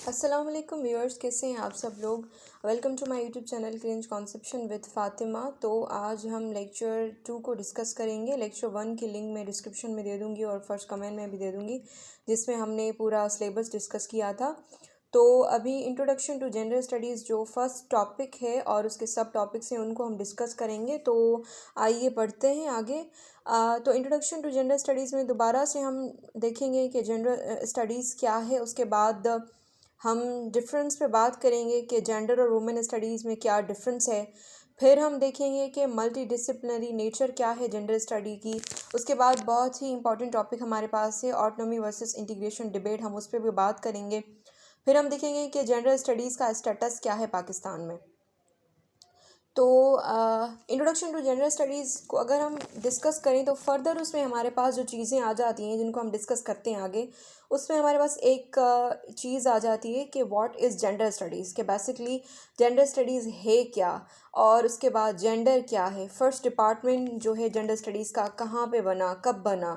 अस्सलाम वालेकुम व्यूअर्स, कैसे हैं आप सब लोग। Welcome to my YouTube channel cringe conception with Fatima. तो आज हम लेक्चर 2 को डिस्कस करेंगे। लेक्चर 1 की लिंक मैं डिस्क्रिप्शन में दे दूँगी और फर्स्ट कमेंट में भी दे दूँगी, जिसमें हमने पूरा सिलेबस डिस्कस किया था। तो अभी इंट्रोडक्शन टू जेंडर स्टडीज़ जो फर्स्ट टॉपिक है और उसके सब टॉपिक्स हैं उनको हम डिस्कस करेंगे। तो आइए पढ़ते हैं आगे। तो इंट्रोडक्शन टू जेंडर स्टडीज़ में दोबारा से हम देखेंगे कि जेंडर स्टडीज़ क्या है। उसके बाद हम डिफरेंस पे बात करेंगे कि जेंडर और वुमेन स्टडीज़ में क्या डिफरेंस है। फिर हम देखेंगे कि मल्टी डिसिप्लिनरी नेचर क्या है जेंडर स्टडी की। उसके बाद बहुत ही इंपॉर्टेंट टॉपिक हमारे पास है ऑटोनॉमी वर्सेस इंटीग्रेशन डिबेट, हम उस पर भी बात करेंगे। फिर हम देखेंगे कि जेंडर स्टडीज़ का स्टेटस क्या है पाकिस्तान में। तो इंट्रोडक्शन टू जेंडर स्टडीज़ को अगर हम डिस्कस करें तो फर्दर उसमें हमारे पास जो चीज़ें आ जाती हैं जिनको हम डिस्कस करते हैं आगे, उसमें हमारे पास एक चीज़ आ जाती है कि व्हाट इज़ जेंडर स्टडीज़, के बेसिकली जेंडर स्टडीज़ है क्या, और उसके बाद जेंडर क्या है, फर्स्ट डिपार्टमेंट जो है जेंडर स्टडीज़ का कहाँ पे बना, कब बना।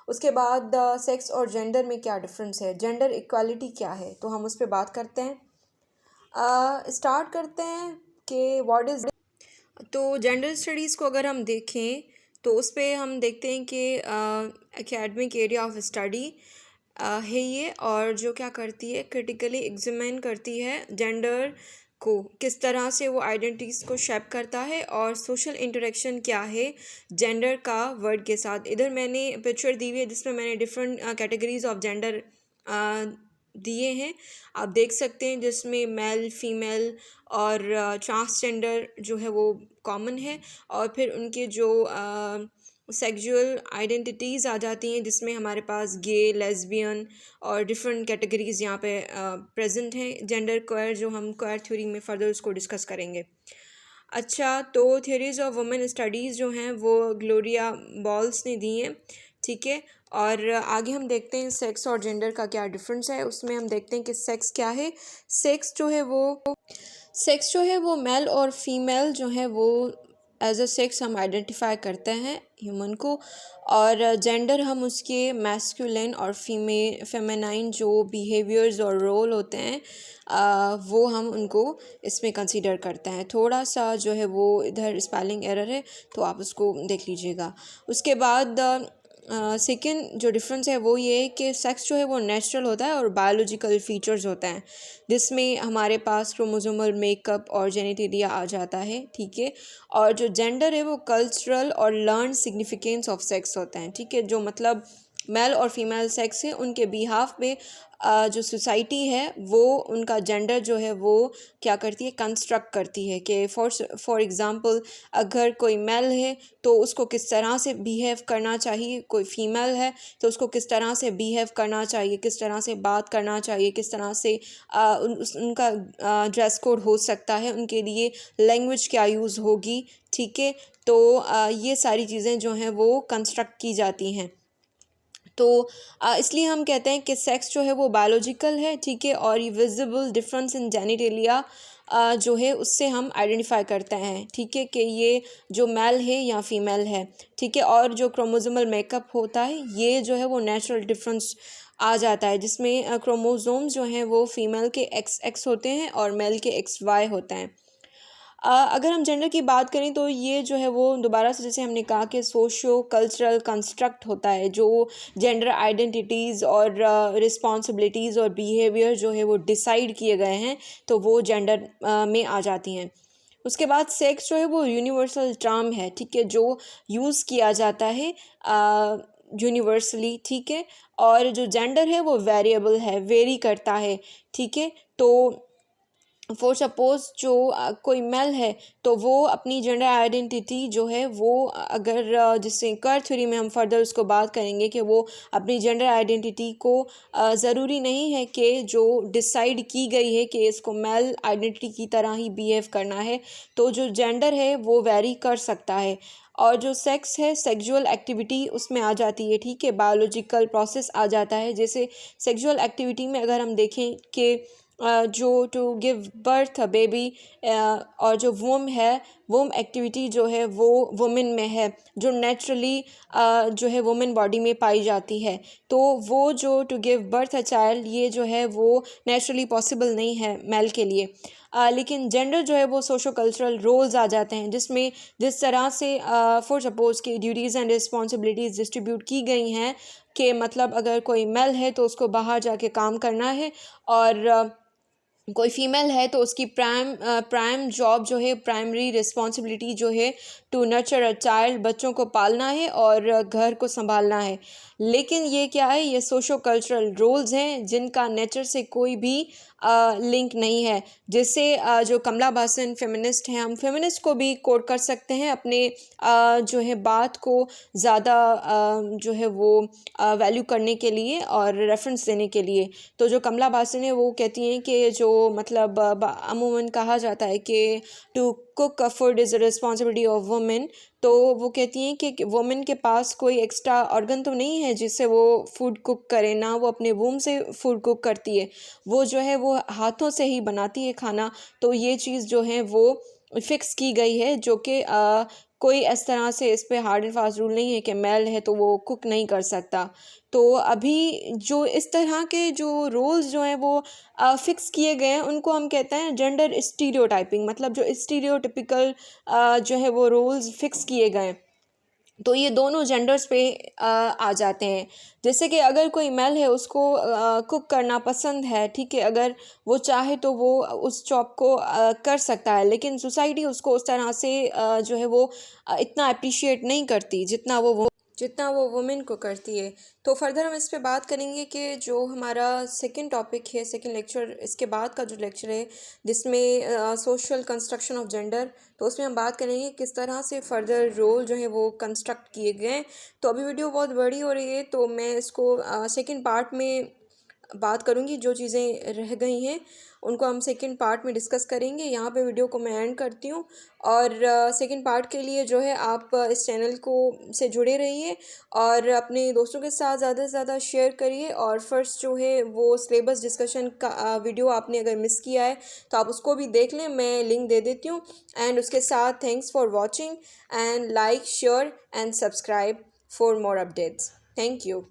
उसके बाद सेक्स और जेंडर में क्या डिफरेंस है, जेंडर इक्वालिटी क्या है, तो हम उस पर बात करते हैं। स्टार्ट करते हैं कि व्हाट इज़। तो जेंडर स्टडीज़ को अगर हम देखें तो उस पर हम देखते हैं कि एकेडमिक एरिया ऑफ स्टडी है ये, और जो क्या करती है क्रिटिकली एग्जामिन करती है जेंडर को, किस तरह से वो आइडेंटिटीज़ को शेप करता है, और सोशल इंटरेक्शन क्या है जेंडर का वर्ड के साथ। इधर मैंने पिक्चर दी हुई है जिसमें मैंने डिफरेंट कैटेगरीज ऑफ जेंडर दिए हैं, आप देख सकते हैं, जिसमें मेल फीमेल और ट्रांसजेंडर जो है वो कॉमन है, और फिर उनके जो सेक्सुअल आइडेंटिटीज़ आ जाती हैं जिसमें हमारे पास गे, लेस्बियन और डिफरेंट कैटेगरीज़ यहाँ पे प्रेजेंट हैं। जेंडर क्वेयर जो हम क्वेयर थ्योरी में फर्दर उसको डिस्कस करेंगे। अच्छा, तो थ्योरीज ऑफ वुमेन स्टडीज़ जो हैं वो ग्लोरिया बॉल्स ने दी हैं, ठीक है। और आगे हम देखते हैं सेक्स और जेंडर का क्या डिफरेंस है। उसमें हम देखते हैं कि सेक्स क्या है। सेक्स जो है वो मेल और फीमेल जो है वो एज अ सेक्स हम आइडेंटिफाई करते हैं ह्यूमन को, और जेंडर हम उसके मैस्कुलिन और फेमेनाइन जो बिहेवियर्स और रोल होते हैं वो हम उनको इसमें कंसीडर करते हैं। थोड़ा सा जो है वो इधर स्पेलिंग एरर है तो आप उसको देख लीजिएगा। उसके बाद सेकेंड जो डिफरेंस है वो ये है कि सेक्स जो है वो नेचुरल होता है और बायोलॉजिकल फीचर्स होता है, जिसमें हमारे पास क्रोमोसोमल मेकअप और जेनेटिलिया आ जाता है, ठीक है। और जो जेंडर है वो कल्चरल और लर्न सिग्निफिकेंस ऑफ सेक्स होता है, ठीक है। जो मतलब मेल और फीमेल सेक्स है उनके बिहाफ में जो सोसाइटी है वो उनका जेंडर जो है वो क्या करती है, कंस्ट्रक्ट करती है कि फॉर एग्ज़ाम्पल अगर कोई मेल है तो उसको किस तरह से बिहेव करना चाहिए, कोई फीमेल है तो उसको किस तरह से बिहेव करना चाहिए, किस तरह से बात करना चाहिए, किस तरह से उनका ड्रेस कोड हो सकता है, उनके लिए लैंग्वेज क्या यूज़ होगी, ठीक है। तो ये सारी चीज़ें जो हैं वो कंस्ट्रक्ट की जाती हैं। तो इसलिए हम कहते हैं कि सेक्स जो है वो बायोलॉजिकल है, ठीक है, और ये विजिबल डिफरेंस इन जेनिटेलिया जो है उससे हम आइडेंटिफाई करते हैं, ठीक है, कि ये जो मेल है या फीमेल है, ठीक है। और जो क्रोमोसोमल मेकअप होता है ये जो है वो नेचुरल डिफरेंस आ जाता है, जिसमें क्रोमोसोम्स जो हैं वो फीमेल के XX होते हैं और मेल के XY होते हैं। अगर हम जेंडर की बात करें तो ये जो है वो दोबारा से जैसे हमने कहा कि सोशो कल्चरल कंस्ट्रक्ट होता है, जो जेंडर आइडेंटिटीज़ और रिस्पॉन्सिबिलिटीज़ और बिहेवियर जो है वो डिसाइड किए गए हैं तो वो जेंडर में आ जाती हैं। उसके बाद सेक्स जो है वो यूनिवर्सल टर्म है, ठीक है, जो यूज़ किया जाता है यूनिवर्सली, ठीक है। और जो जेंडर है वो वेरिएबल है, वेरी करता है, ठीक है। तो फॉर सपोज़ जो कोई मेल है तो वो अपनी जेंडर आइडेंटिटी जो है वो अगर जिससे क्वेयर थ्योरी में हम फर्दर उसको बात करेंगे कि वो अपनी जेंडर आइडेंटिटी को ज़रूरी नहीं है कि जो डिसाइड की गई है कि इसको मेल आइडेंटिटी की तरह ही बिहेव करना है, तो जो जेंडर है वो वेरी कर सकता है। और जो सेक्स है सेक्सुअल एक्टिविटी उसमें आ जाती है, ठीक है, बायोलॉजिकल प्रोसेस आ जाता है। जैसे सेक्सुअल एक्टिविटी में अगर हम देखें कि जो to give birth a baby, और जो वूम है वो एक्टिविटी जो है वो वुमेन में है, जो नेचुरली जो है वुमेन बॉडी में पाई जाती है। तो वो जो to give birth a child, ये जो है वो नेचुरली पॉसिबल नहीं है मेल के लिए। लेकिन जेंडर जो है वो सोशो कल्चरल रोल्स आ जाते हैं, जिसमें जिस तरह से फॉर सपोज की ड्यूटीज़ एंड रिस्पॉन्सिबिलिटीज़ डिस्ट्रीब्यूट की गई हैं कि मतलब अगर कोई मेल है तो उसको बाहर जाके काम करना है, और कोई फीमेल है तो उसकी प्राइम जॉब जो है, प्राइमरी रिस्पॉन्सिबिलिटी जो है टू नर्चर अ चाइल्ड, बच्चों को पालना है और घर को संभालना है। लेकिन ये क्या है, ये सोशो कल्चरल रोल्स हैं जिनका नेचर से कोई भी लिंक नहीं है। जिससे जो कमला बासन फेमिनिस्ट हैं, हम फेमिनिस्ट को भी कोट कर सकते हैं अपने जो है बात को ज़्यादा जो है वो वैल्यू करने के लिए और रेफरेंस देने के लिए। तो जो कमला बासन है वो कहती हैं कि जो मतलब अमूमन कहा जाता है कि to cook food is a responsibility of women. तो वो कहती हैं कि वुमेन के पास कोई एक्स्ट्रा ऑर्गन तो नहीं है जिससे वो फूड कुक करे, ना वो अपने वूम से फूड कुक करती है, वो जो है वो हाथों से ही बनाती है खाना। तो ये चीज़ जो है वो फिक्स की गई है, जो कि कोई इस तरह से इस पे हार्ड एंड फास्ट रूल नहीं है कि मेल है तो वो कुक नहीं कर सकता। तो अभी जो इस तरह के जो रोल्स जो हैं वो फिक्स किए गए हैं, उनको हम कहते हैं जेंडर स्टीरियोटाइपिंग। मतलब जो स्टीरियोटिपिकल जो है वो रोल्स फिक्स किए गए हैं, तो ये दोनों जेंडर्स पे आ जाते हैं। जैसे कि अगर कोई मेल है, उसको कुक करना पसंद है, ठीक है, अगर वो चाहे तो वो उस जॉब को कर सकता है, लेकिन सोसाइटी उसको उस तरह से जो है वो इतना अप्रिशिएट नहीं करती जितना वो वुमेन को करती है। तो फर्दर हम इस पे बात करेंगे कि जो हमारा सेकंड टॉपिक है, सेकंड लेक्चर, इसके बाद का जो लेक्चर है जिसमें सोशल कंस्ट्रक्शन ऑफ जेंडर, तो उसमें हम बात करेंगे किस तरह से फर्दर रोल जो है वो कंस्ट्रक्ट किए गए हैं। तो अभी वीडियो बहुत बड़ी हो रही है, तो मैं इसको सेकंड पार्ट में बात करूँगी। जो चीज़ें रह गई हैं उनको हम सेकंड पार्ट में डिस्कस करेंगे। यहाँ पे वीडियो को मैं एंड करती हूँ, और सेकंड पार्ट के लिए जो है आप इस चैनल को से जुड़े रहिए और अपने दोस्तों के साथ ज़्यादा से ज़्यादा शेयर करिए। और फर्स्ट जो है वो सिलेबस डिस्कशन का वीडियो आपने अगर मिस किया है तो आप उसको भी देख लें, मैं लिंक दे देती हूँ। एंड उसके साथ thanks for watching and like share and subscribe for more updates. Thank you.